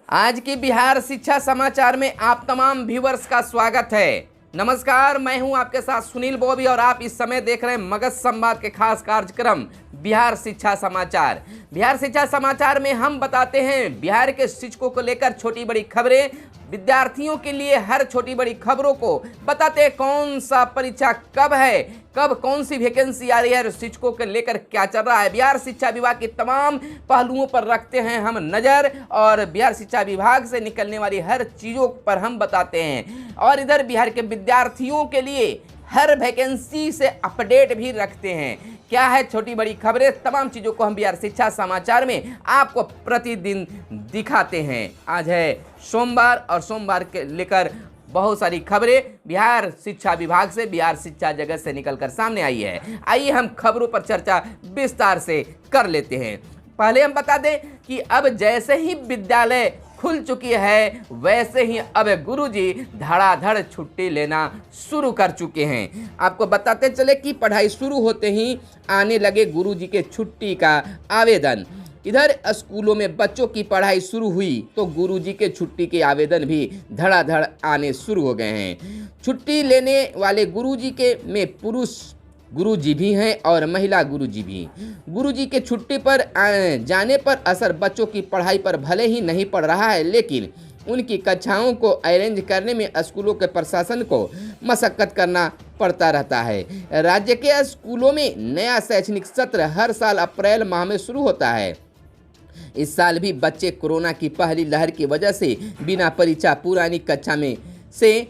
आज की बिहार शिक्षा समाचार में आप तमाम व्यूवर्स का स्वागत है। नमस्कार, मैं हूं आपके साथ सुनील बॉबी और आप इस समय देख रहे हैं मगध संवाद के खास कार्यक्रम बिहार शिक्षा समाचार। बिहार शिक्षा समाचार में हम बताते हैं बिहार के शिक्षकों को लेकर छोटी बड़ी खबरें, विद्यार्थियों के लिए हर छोटी बड़ी खबरों को बताते हैं कौन सा परीक्षा कब है, कब कौन सी वैकेंसी आ रही है, शिक्षकों को लेकर क्या चल रहा है। बिहार शिक्षा विभाग के तमाम पहलुओं पर रखते हैं हम नज़र और बिहार शिक्षा विभाग से निकलने वाली हर चीज़ों पर हम बताते हैं। और इधर बिहार के विद्यार्थियों के लिए हर वैकेंसी से अपडेट भी रखते हैं। क्या है छोटी बड़ी खबरें, तमाम चीज़ों को हम बिहार शिक्षा समाचार में आपको प्रतिदिन दिखाते हैं। आज है सोमवार और सोमवार के लेकर बहुत सारी खबरें बिहार शिक्षा विभाग से, बिहार शिक्षा जगत से निकलकर सामने आई है। आइए हम खबरों पर चर्चा विस्तार से कर लेते हैं। पहले हम बता दें कि अब जैसे ही विद्यालय खुल चुकी है वैसे ही अब गुरुजी धड़ाधड़ छुट्टी लेना शुरू कर चुके हैं। आपको बताते चले कि पढ़ाई शुरू होते ही आने लगे गुरुजी के छुट्टी का आवेदन। इधर स्कूलों में बच्चों की पढ़ाई शुरू हुई तो गुरुजी के छुट्टी के आवेदन भी धड़ाधड़ आने शुरू हो गए हैं। छुट्टी लेने वाले गुरुजी के में पुरुष गुरुजी भी हैं और महिला गुरुजी भी। गुरुजी के छुट्टी पर जाने पर असर बच्चों की पढ़ाई पर भले ही नहीं पड़ रहा है, लेकिन उनकी कक्षाओं को अरेंज करने में स्कूलों के प्रशासन को मशक्कत करना पड़ता रहता है। राज्य के स्कूलों में नया शैक्षणिक सत्र हर साल अप्रैल माह में शुरू होता है। इस साल भी बच्चे कोरोना की पहली लहर की वजह से बिना परीक्षा पुरानी कक्षा में से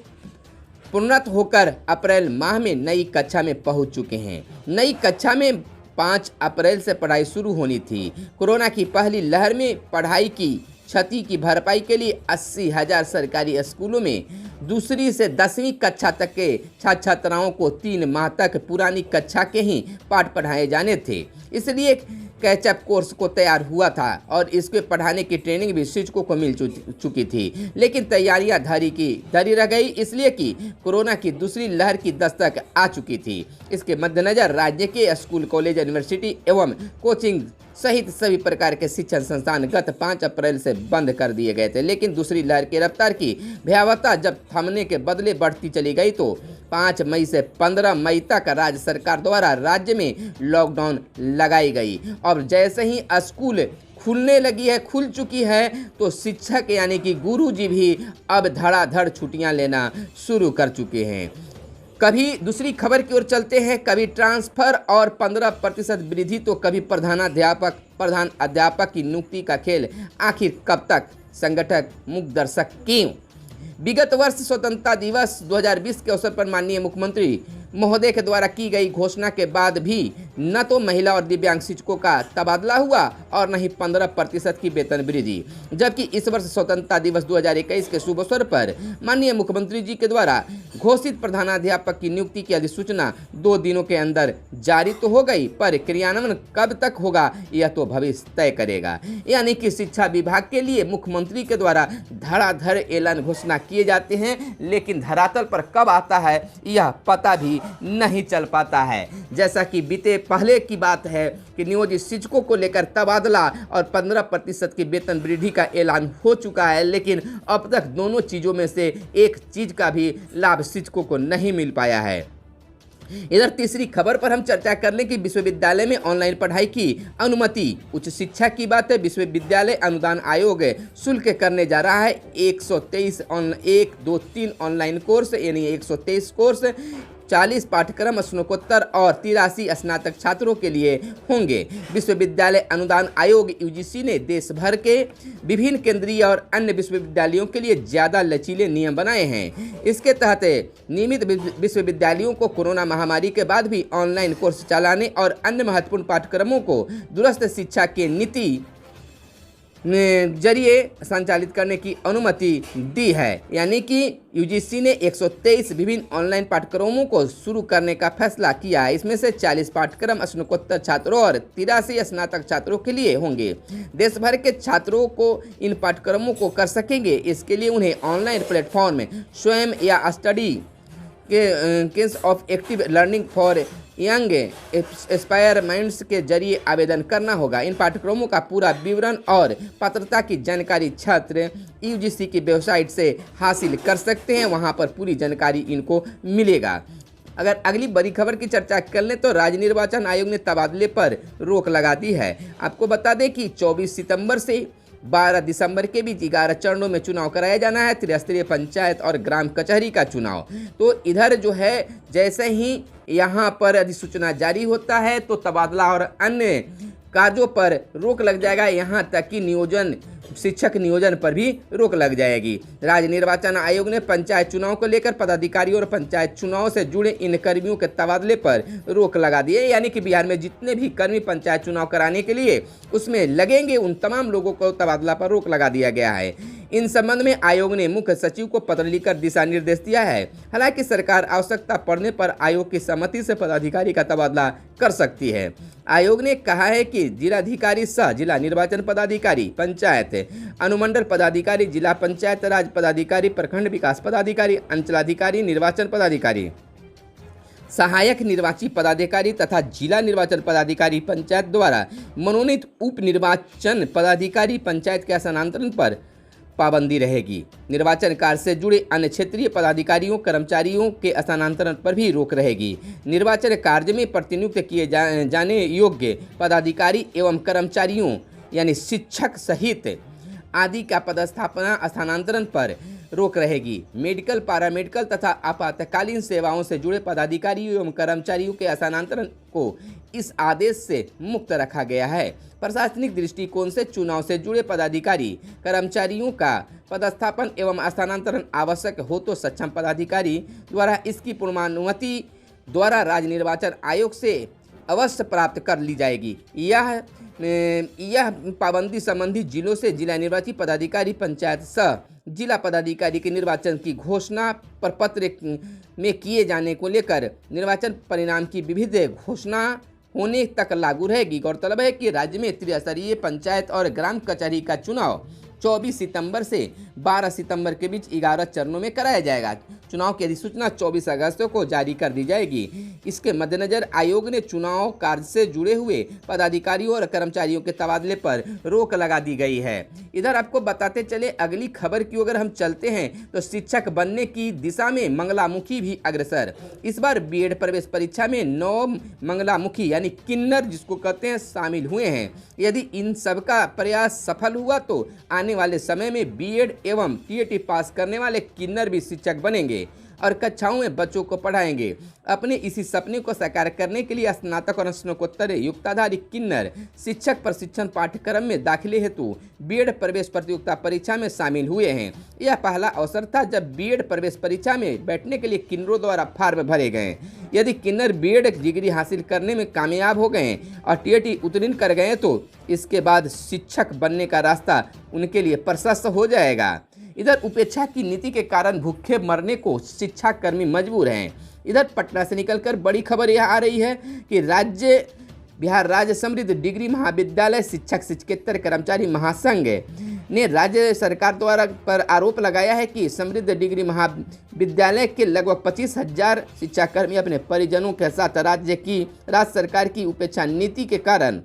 पूर्णत होकर अप्रैल माह में नई कक्षा में पहुंच चुके हैं। नई कक्षा में 5 अप्रैल से पढ़ाई शुरू होनी थी। कोरोना की पहली लहर में पढ़ाई की क्षति की भरपाई के लिए 80,000 सरकारी स्कूलों में दूसरी से 10वीं कक्षा तक के छात्र छात्राओं को 3 माह तक पुरानी कक्षा के ही पाठ पढ़ाए जाने थे। इसलिए कैचअप कोर्स को तैयार हुआ था और इसके पढ़ाने की ट्रेनिंग भी शिक्षकों को मिल चुकी थी, लेकिन तैयारियां धरी रह गई, इसलिए कि कोरोना की दूसरी लहर की दस्तक आ चुकी थी। इसके मद्देनजर राज्य के स्कूल, कॉलेज, यूनिवर्सिटी एवं कोचिंग सहित सभी प्रकार के शिक्षण संस्थान गत 5 अप्रैल से बंद कर दिए गए थे। लेकिन दूसरी लहर की रफ्तार की भयावहता जब थमने के बदले बढ़ती चली गई तो 5 मई से 15 मई तक राज्य सरकार द्वारा राज्य में लॉकडाउन लगाई गई। और जैसे ही स्कूल खुल चुकी है तो शिक्षक यानी कि गुरुजी भी अब धड़ाधड़ छुट्टियां लेना शुरू कर चुके हैं। कभी दूसरी खबर की ओर चलते हैं, कभी ट्रांसफर और 15% वृद्धि तो कभी प्रधान अध्यापक की नियुक्ति का खेल। आखिर कब तक? संगठक मुक्त दर्शक क्यों? विगत वर्ष स्वतंत्रता दिवस 2020 के अवसर पर माननीय मुख्यमंत्री महोदय के द्वारा की गई घोषणा के बाद भी न तो महिला और दिव्यांग शिक्षकों का तबादला हुआ और न ही 15% की वेतन वृद्धि, जबकि इस वर्ष स्वतंत्रता दिवस 2021 के शुभ अवसर पर माननीय मुख्यमंत्री जी के द्वारा घोषित प्रधानाध्यापक की नियुक्ति की अधिसूचना 2 दिनों के अंदर जारी तो हो गई, पर क्रियान्वयन कब तक होगा यह तो भविष्य तय करेगा। यानी कि शिक्षा विभाग के लिए मुख्यमंत्री के द्वारा धड़ाधड़ ऐलान घोषणा किए जाते हैं, लेकिन धरातल पर कब आता है यह पता भी नहीं चल पाता है। जैसा कि बीते पहले की बात है कि नियोजित शिक्षकों को लेकर तबादला और 15% की वेतन वृद्धि का ऐलान हो चुका है, लेकिन अब तक दोनों चीज़ों में से एक चीज़ का भी लाभ शिक्षकों को नहीं मिल पाया है। इधर तीसरी खबर पर हम चर्चा कर लें कि विश्वविद्यालय में ऑनलाइन पढ़ाई की अनुमति। उच्च शिक्षा की बात है, विश्वविद्यालय अनुदान आयोग शुल्क करने जा रहा है 123 1 2 3 ऑनलाइन कोर्स, यानी 123 कोर्स, 40 पाठ्यक्रम स्नातकोत्तर और 83 स्नातक छात्रों के लिए होंगे। विश्वविद्यालय अनुदान आयोग यूजीसी ने देश भर के विभिन्न केंद्रीय और अन्य विश्वविद्यालयों के लिए ज़्यादा लचीले नियम बनाए हैं। इसके तहत नियमित विश्वविद्यालयों को कोरोना महामारी के बाद भी ऑनलाइन कोर्स चलाने और अन्य महत्वपूर्ण पाठ्यक्रमों को दूरस्थ शिक्षा के नीति जरिए संचालित करने की अनुमति दी है। यानी कि यूजीसी ने 123 विभिन्न ऑनलाइन पाठ्यक्रमों को शुरू करने का फैसला किया है। इसमें से 40 पाठ्यक्रम स्नातकोत्तर छात्रों और 83 स्नातक छात्रों के लिए होंगे। देश भर के छात्रों को इन पाठ्यक्रमों को कर सकेंगे। इसके लिए उन्हें ऑनलाइन प्लेटफॉर्म स्वयं या study case of active learning for young Aspire minds के जरिए आवेदन करना होगा। इन पाठ्यक्रमों का पूरा विवरण और पात्रता की जानकारी छात्र यूजीसी की वेबसाइट से हासिल कर सकते हैं, वहां पर पूरी जानकारी इनको मिलेगा। अगर अगली बड़ी खबर की चर्चा कर लें तो राज्य निर्वाचन आयोग ने तबादले पर रोक लगा दी है। आपको बता दें कि 24 सितंबर से 12 दिसंबर के बीच 11 चरणों में चुनाव कराया जाना है, त्रिस्तरीय पंचायत और ग्राम कचहरी का चुनाव। तो इधर जो है जैसे ही यहाँ पर अधिसूचना जारी होता है तो तबादला और अन्य कार्यों पर रोक लग जाएगा, यहाँ तक कि शिक्षक नियोजन पर भी रोक लग जाएगी। राज्य निर्वाचन आयोग ने पंचायत चुनाव को लेकर पदाधिकारियों और पंचायत चुनाव से जुड़े इन कर्मियों के तबादले पर रोक लगा दी है। यानी कि बिहार में जितने भी कर्मी पंचायत चुनाव कराने के लिए उसमें लगेंगे, उन तमाम लोगों को तबादला पर रोक लगा दिया गया है। इन संबंध में आयोग ने मुख्य सचिव को पत्र लिखकर दिशा निर्देश दिया है। हालांकि सरकार आवश्यकता पड़ने पर आयोग की सहमति से पदाधिकारी का तबादला कर सकती है। आयोग ने कहा है कि जिलाधिकारी सह जिला निर्वाचन पदाधिकारी, पंचायत अनुमंडल पदाधिकारी, जिला पंचायत राज पदाधिकारी, प्रखंड विकास पदाधिकारी, अंचलाधिकारी, निर्वाचन पदाधिकारी, सहायक निर्वाची पदाधिकारी तथा जिला निर्वाचन पदाधिकारी पंचायत द्वारा मनोनीत उप निर्वाचन पदाधिकारी पंचायत के स्थानांतरण पर पाबंदी रहेगी। निर्वाचन कार्य से जुड़े अन्य क्षेत्रीय पदाधिकारियों कर्मचारियों के स्थानांतरण पर भी रोक रहेगी। निर्वाचन कार्य में प्रतिनियुक्त किए जाने योग्य पदाधिकारी एवं कर्मचारियों यानी शिक्षक सहित आदि का पदस्थापना स्थानांतरण पर रोक रहेगी। मेडिकल, पैरामेडिकल तथा आपातकालीन सेवाओं से जुड़े पदाधिकारियों एवं कर्मचारियों के स्थानांतरण को इस आदेश से मुक्त रखा गया है। प्रशासनिक दृष्टिकोण से चुनाव से जुड़े पदाधिकारी कर्मचारियों का पदस्थापन एवं स्थानांतरण आवश्यक हो तो सक्षम पदाधिकारी द्वारा इसकी पूर्वानुमति द्वारा राज्य निर्वाचन आयोग से अवश्य प्राप्त कर ली जाएगी। यह पाबंदी संबंधित जिलों से जिला निर्वाची पदाधिकारी पंचायत सह जिला पदाधिकारी के निर्वाचन की घोषणा प्रपत्र में किए जाने को लेकर निर्वाचन परिणाम की विविध घोषणा होने तक लागू रहेगी। गौरतलब है कि राज्य में त्रिस्तरीय पंचायत और ग्राम कचहरी का चुनाव 24 सितंबर से 12 सितंबर के बीच 11 चरणों में कराया जाएगा। चुनाव की अधिसूचना 24 अगस्त को जारी कर दी जाएगी। इसके मद्देनजर आयोग ने चुनाव कार्य से जुड़े हुए पदाधिकारियों और कर्मचारियों के तबादले पर रोक लगा दी गई है। इधर आपको बताते चले अगली खबर की अगर हम चलते हैं तो शिक्षक बनने की दिशा में मंगलामुखी भी अग्रसर। इस बार बीएड प्रवेश परीक्षा में 9 मंगलामुखी यानी किन्नर जिसको कहते हैं शामिल हुए हैं। यदि इन सबका प्रयास सफल हुआ तो आने वाले समय में बीएड एवं टीएटी पास करने वाले किन्नर भी शिक्षक बनेंगे और कक्षाओं में बच्चों को पढ़ाएंगे। अपने इसी सपने को साकार करने के लिए स्नातक और स्नातकोत्तर युक्ताधारी किन्नर शिक्षक प्रशिक्षण पाठ्यक्रम में दाखिले हेतु बीएड प्रवेश प्रतियोगिता परीक्षा में शामिल हुए हैं। यह पहला अवसर था जब बीएड प्रवेश परीक्षा में बैठने के लिए किन्नरों द्वारा फॉर्म भरे गए। यदि किन्नर बीएड डिग्री हासिल करने में कामयाब हो गए और टीएटी उत्तीर्ण कर गए तो इसके बाद शिक्षक बनने का रास्ता उनके लिए प्रशस्त हो जाएगा। इधर उपेक्षा की नीति के कारण भूखे मरने को शिक्षाकर्मी मजबूर हैं। इधर पटना से निकलकर बड़ी खबर यह आ रही है कि बिहार राज्य समृद्ध डिग्री महाविद्यालय शिक्षक शिक्षकेतर कर्मचारी महासंघ ने राज्य सरकार द्वारा पर आरोप लगाया है कि समृद्ध डिग्री महाविद्यालय के लगभग 25,000 शिक्षाकर्मी अपने परिजनों के साथ राज्य सरकार की उपेक्षा नीति के कारण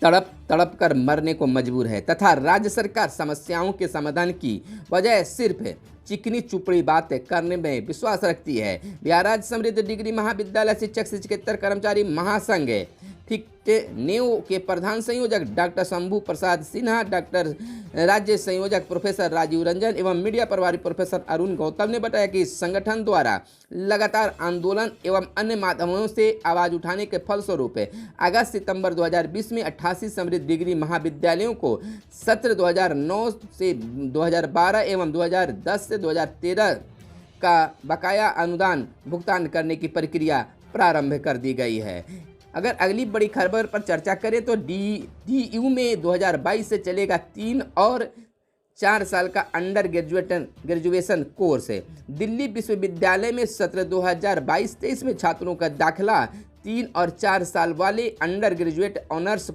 तड़प कर मरने को मजबूर है तथा राज्य सरकार समस्याओं के समाधान की बजाय सिर्फ चिकनी चुपड़ी बातें करने में विश्वास रखती है। बिहार राज्य समृद्ध डिग्री महाविद्यालय शिक्षक शिक्षकेतर कर्मचारी महासंघ नेव के प्रधान संयोजक डॉक्टर शंभू प्रसाद सिन्हा, डॉक्टर राज्य संयोजक प्रोफेसर राजीव रंजन एवं मीडिया प्रभारी प्रोफेसर अरुण गौतम ने बताया कि संगठन द्वारा लगातार आंदोलन एवं अन्य माध्यमों से आवाज उठाने के फलस्वरूप अगस्त सितंबर 2020 में 88 समृद्ध डिग्री महाविद्यालयों को सत्र 2009 से 2012 एवं 2010 से 2013 का बकाया अनुदान भुगतान करने की प्रक्रिया प्रारंभ कर दी गई है। अगर अगली बड़ी खबर पर चर्चा करें तो DU में 2022 से चलेगा 3 और 4 साल का अंडर ग्रेजुएशन कोर्स है। दिल्ली विश्वविद्यालय में सत्र 2022-23 में छात्रों का दाखिला 3 और 4 साल वाले अंडर ग्रेजुएट ऑनर्स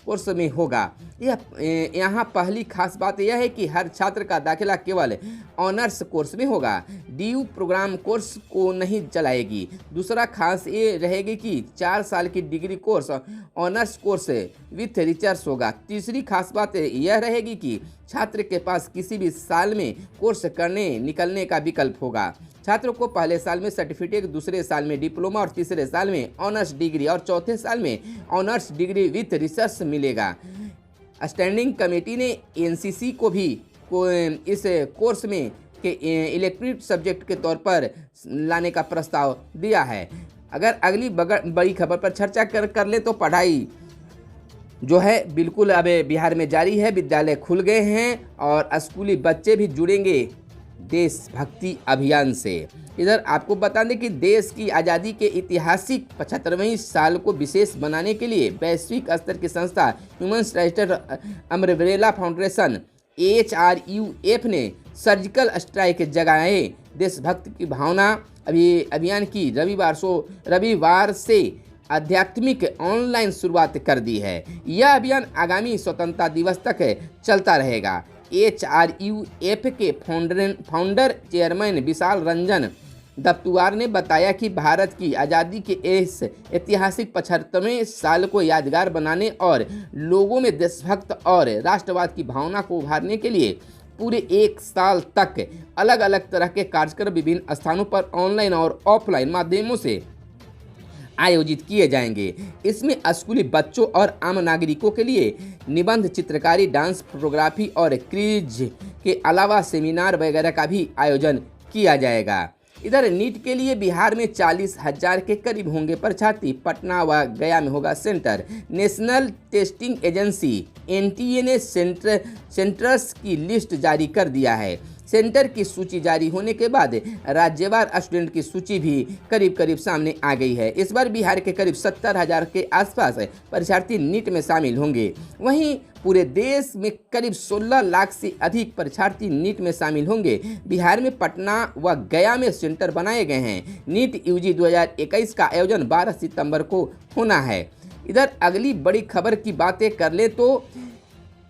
कोर्स में होगा। यहाँ पहली खास बात यह है कि हर छात्र का दाखिला केवल ऑनर्स कोर्स में होगा, डीयू प्रोग्राम कोर्स को नहीं चलाएगी। दूसरा खास ये रहेगी कि 4 साल की degree course honours course with research होगा। तीसरी खास बात यह रहेगी कि छात्र के पास किसी भी साल में कोर्स करने निकलने का विकल्प होगा। छात्रों को पहले साल में सर्टिफिकेट, दूसरे साल में डिप्लोमा और तीसरे साल में ऑनर्स डिग्री और चौथे साल में ऑनर्स डिग्री विथ रिसर्च मिलेगा। स्टैंडिंग कमेटी ने एनसीसी को भी इस कोर्स में के इलेक्टिव सब्जेक्ट के तौर पर लाने का प्रस्ताव दिया है। अगर अगली बड़ी खबर पर चर्चा कर ले तो पढ़ाई जो है बिल्कुल अब बिहार में जारी है। विद्यालय खुल गए हैं और स्कूली बच्चे भी जुड़ेंगे देशभक्ति अभियान से। इधर आपको बता दें कि देश की आज़ादी के ऐतिहासिक 75वें साल को विशेष बनाने के लिए वैश्विक स्तर की संस्था human rights umbrella foundation HRUF ने सर्जिकल स्ट्राइक जगाए देशभक्ति की भावना अभियान की रविवार से आध्यात्मिक ऑनलाइन शुरुआत कर दी है। यह अभियान आगामी स्वतंत्रता दिवस तक चलता रहेगा। HRUF के फाउंडर चेयरमैन विशाल रंजन दत्तुआर ने बताया कि भारत की आज़ादी के इस ऐतिहासिक 75वें साल को यादगार बनाने और लोगों में देशभक्त और राष्ट्रवाद की भावना को उभारने के लिए पूरे 1 साल तक अलग अलग तरह के कार्यक्रम विभिन्न स्थानों पर ऑनलाइन और ऑफलाइन माध्यमों से आयोजित किए जाएंगे। इसमें स्कूली बच्चों और आम नागरिकों के लिए निबंध, चित्रकारी, डांस, फोटोग्राफी और क्विज के अलावा सेमिनार वगैरह का भी आयोजन किया जाएगा। इधर नीट के लिए बिहार में 40,000 के करीब होंगे परीक्षार्थी। पटना व गया में होगा centre. National testing agency NTA ने सेंटर्स की लिस्ट जारी कर दिया है। सेंटर की सूची जारी होने के बाद राज्यवार स्टूडेंट की सूची भी करीब सामने आ गई है। इस बार बिहार के करीब 70,000 के आसपास परीक्षार्थी नीट में शामिल होंगे। वहीं पूरे देश में करीब 16 लाख से अधिक परीक्षार्थी नीट में शामिल होंगे। बिहार में पटना व गया में सेंटर बनाए गए हैं। नीट UG 2021 का आयोजन 12 सितंबर को होना है। इधर अगली बड़ी खबर की बातें कर ले तो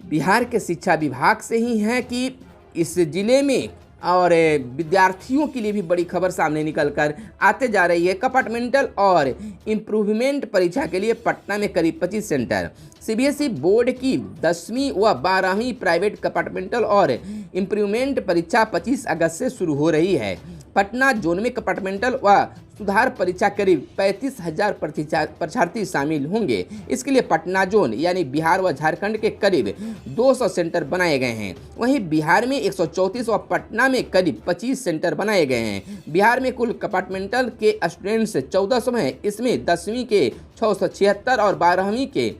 बिहार के शिक्षा विभाग से ही है कि इस जिले में और विद्यार्थियों के लिए भी बड़ी खबर सामने निकल कर आते जा रही है। कंपार्टमेंटल और इम्प्रूवमेंट परीक्षा के लिए पटना में करीब 25 सेंटर। CBSE बोर्ड की 10वीं व 12वीं प्राइवेट कंपार्टमेंटल और इम्प्रूवमेंट परीक्षा 25 अगस्त से शुरू हो रही है। पटना जोन में कंपार्टमेंटल व सुधार परीक्षा करीब 35,000 परीक्षार्थी शामिल होंगे। इसके लिए पटना जोन यानी बिहार व झारखंड के करीब 200 सेंटर बनाए गए हैं। वहीं बिहार में 134 व पटना में करीब 25 सेंटर बनाए गए हैं। बिहार में कुल कंपार्टमेंटल के स्टूडेंट्स 1400 हैं। इसमें 10वीं के 676 और 12वीं के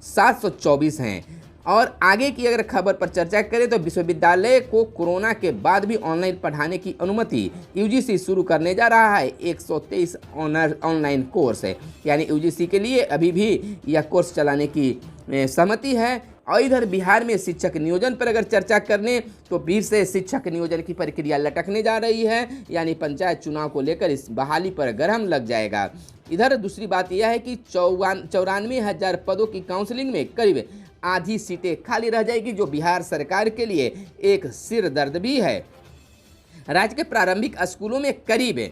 724 हैं। और आगे की अगर खबर पर चर्चा करें तो विश्वविद्यालय को कोरोना के बाद भी ऑनलाइन पढ़ाने की अनुमति। UGC शुरू करने जा रहा है 123 ऑनलाइन कोर्स है, यानी UGC के लिए अभी भी यह कोर्स चलाने की सहमति है। और इधर बिहार में शिक्षक नियोजन पर अगर चर्चा करने तो फिर से शिक्षक नियोजन की प्रक्रिया लटकने जा रही है, यानी पंचायत चुनाव को लेकर इस बहाली पर गरम लग जाएगा। इधर दूसरी बात यह है कि 94,000 पदों की काउंसलिंग में करीब आधी सीटें खाली रह जाएगी, जो बिहार सरकार के लिए एक सिर दर्द भी है। राज्य के प्रारंभिक स्कूलों में करीब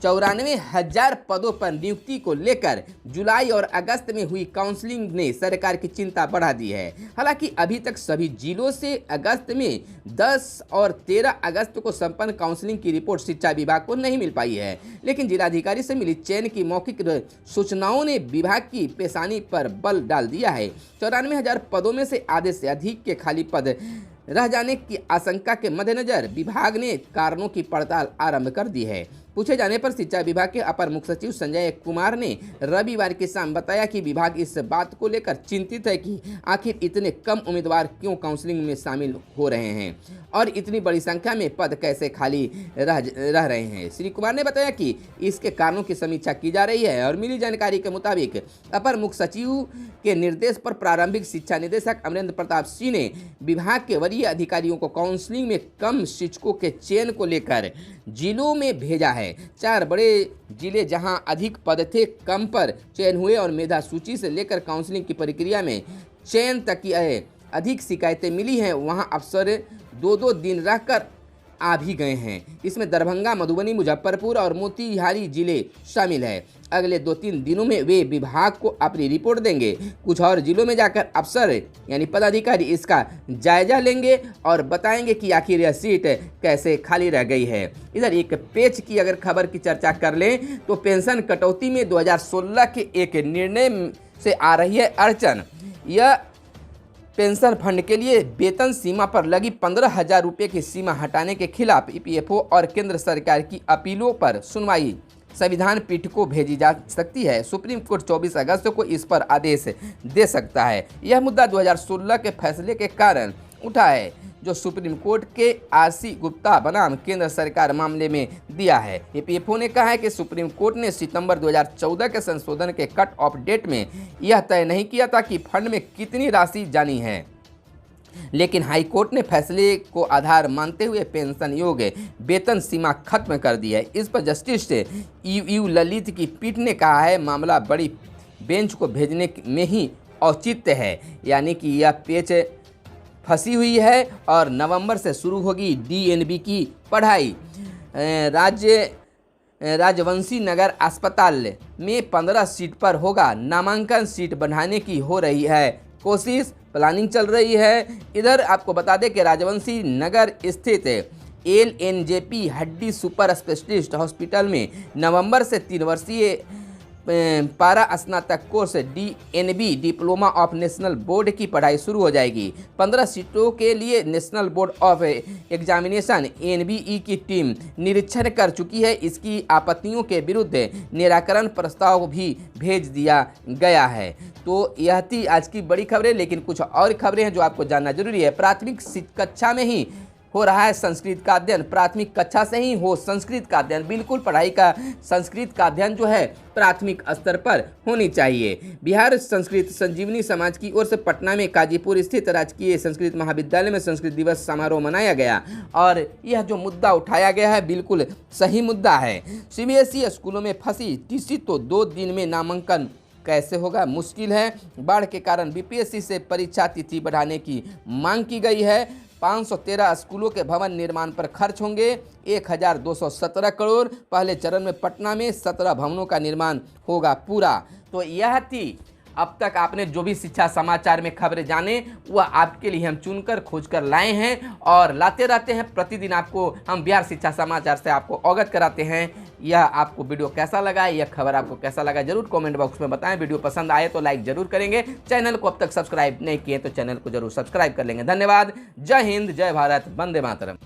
94,000 पदों पर नियुक्ति को लेकर जुलाई और अगस्त में हुई काउंसलिंग ने सरकार की चिंता बढ़ा दी है। हालांकि अभी तक सभी जिलों से अगस्त में 10 और 13 अगस्त को संपन्न काउंसलिंग की रिपोर्ट शिक्षा विभाग को नहीं मिल पाई है, लेकिन जिलाधिकारी से मिली चयन की मौखिक सूचनाओं ने विभाग की पेशानी पर बल डाल दिया है। 94,000 पदों में से आधे से अधिक के खाली पद रह जाने की आशंका के मद्देनजर विभाग ने कारणों की पड़ताल आरंभ कर दी है। पूछे जाने पर शिक्षा विभाग के अपर मुख्य सचिव संजय कुमार ने रविवार की शाम बताया कि विभाग इस बात को लेकर चिंतित है कि आखिर इतने कम उम्मीदवार क्यों काउंसलिंग में शामिल हो रहे हैं और इतनी बड़ी संख्या में पद कैसे खाली रह रहे हैं। श्री कुमार ने बताया कि इसके कारणों की समीक्षा की जा रही है और मिली जानकारी के मुताबिक अपर मुख्य सचिव के निर्देश पर प्रारंभिक शिक्षा निदेशक अमरेंद्र प्रताप सिंह ने विभाग के वरीय अधिकारियों को काउंसलिंग में कम शिक्षकों के चयन को लेकर जिलों में भेजा है। 4 बड़े जिले जहां अधिक पद थे कम पर चयन हुए और मेधा सूची से लेकर काउंसलिंग की प्रक्रिया में चयन तक की अधिक शिकायतें मिली हैं, वहां अफसर 2-2 दिन रहकर आ भी गए हैं। इसमें दरभंगा, मधुबनी, मुजफ्फरपुर और मोतिहारी जिले शामिल है। अगले 2-3 दिनों में वे विभाग को अपनी रिपोर्ट देंगे। कुछ और जिलों में जाकर अफसर यानी पदाधिकारी इसका जायजा लेंगे और बताएंगे कि आखिर यह सीट कैसे खाली रह गई है। इधर एक पेच की अगर खबर की चर्चा कर लें तो पेंशन कटौती में 2016 के एक निर्णय से आ रही है अड़चन। यह पेंशन फंड के लिए वेतन सीमा पर लगी 15,000 रुपये की सीमा हटाने के खिलाफ ईपीएफओ और केंद्र सरकार की अपीलों पर सुनवाई संविधान पीठ को भेजी जा सकती है। सुप्रीम कोर्ट 24 अगस्त को इस पर आदेश दे सकता है। यह मुद्दा 2016 के फैसले के कारण उठा है जो सुप्रीम कोर्ट के आरसी गुप्ता बनाम केंद्र सरकार मामले में दिया है। ईपीएफओ ने कहा है कि सुप्रीम कोर्ट ने सितंबर 2014 के संशोधन के कट ऑफ डेट में यह तय नहीं किया था कि फंड में कितनी राशि जानी है, लेकिन हाई कोर्ट ने फैसले को आधार मानते हुए पेंशन योग्य वेतन सीमा खत्म कर दी है। इस पर जस्टिस यू ललित की पीठ ने कहा है मामला बड़ी बेंच को भेजने में ही औचित्य है, यानी कि यह पेच फंसी हुई है और नवंबर से शुरू होगी डीएनबी की पढ़ाई। राजवंशी नगर अस्पताल में 15 सीट पर होगा नामांकन। सीट बढ़ाने की हो रही है कोशिश, प्लानिंग चल रही है। इधर आपको बता दें कि राजवंशी नगर स्थित LNJP हड्डी सुपर स्पेशलिस्ट हॉस्पिटल में नवंबर से 3 वर्षीय पारा स्नातक course DNB diploma of national board की पढ़ाई शुरू हो जाएगी। 15 सीटों के लिए national board of examination NBE की टीम निरीक्षण कर चुकी है। इसकी आपत्तियों के विरुद्ध निराकरण प्रस्ताव भी भेज दिया गया है। तो यह थी आज की बड़ी खबरें, लेकिन कुछ और खबरें हैं जो आपको जानना जरूरी है। प्राथमिक कक्षा में ही हो रहा है संस्कृत का अध्ययन। प्राथमिक कक्षा से ही हो संस्कृत का अध्ययन। बिल्कुल पढ़ाई का संस्कृत का अध्ययन जो है प्राथमिक स्तर पर होनी चाहिए। बिहार संस्कृत संजीवनी समाज की ओर से पटना में काजीपुर स्थित राजकीय संस्कृत महाविद्यालय में संस्कृत दिवस समारोह मनाया गया और यह जो मुद्दा उठाया गया है बिल्कुल सही मुद्दा है। CBSE स्कूलों में फंसी टीसी तो 2 दिन में नामांकन कैसे होगा, मुश्किल है। बाढ़ के कारण BPSC से परीक्षा तिथि बढ़ाने की मांग की गई है। 513 स्कूलों के भवन निर्माण पर खर्च होंगे 1217 करोड़। पहले चरण में पटना में 17 भवनों का निर्माण होगा पूरा। तो यह थी अब तक आपने जो भी शिक्षा समाचार में खबरें जाने वह आपके लिए हम चुनकर खोजकर लाए हैं और लाते रहते हैं। प्रतिदिन आपको हम बिहार शिक्षा समाचार से आपको अवगत कराते हैं। यह आपको वीडियो कैसा लगा, यह खबर आपको कैसा लगा जरूर कमेंट बॉक्स में बताएं। वीडियो पसंद आए तो लाइक जरूर करेंगे। चैनल को अब तक सब्सक्राइब नहीं किए तो चैनल को जरूर सब्सक्राइब कर लेंगे। धन्यवाद। जय हिंद, जय भारत, वंदे मातरम।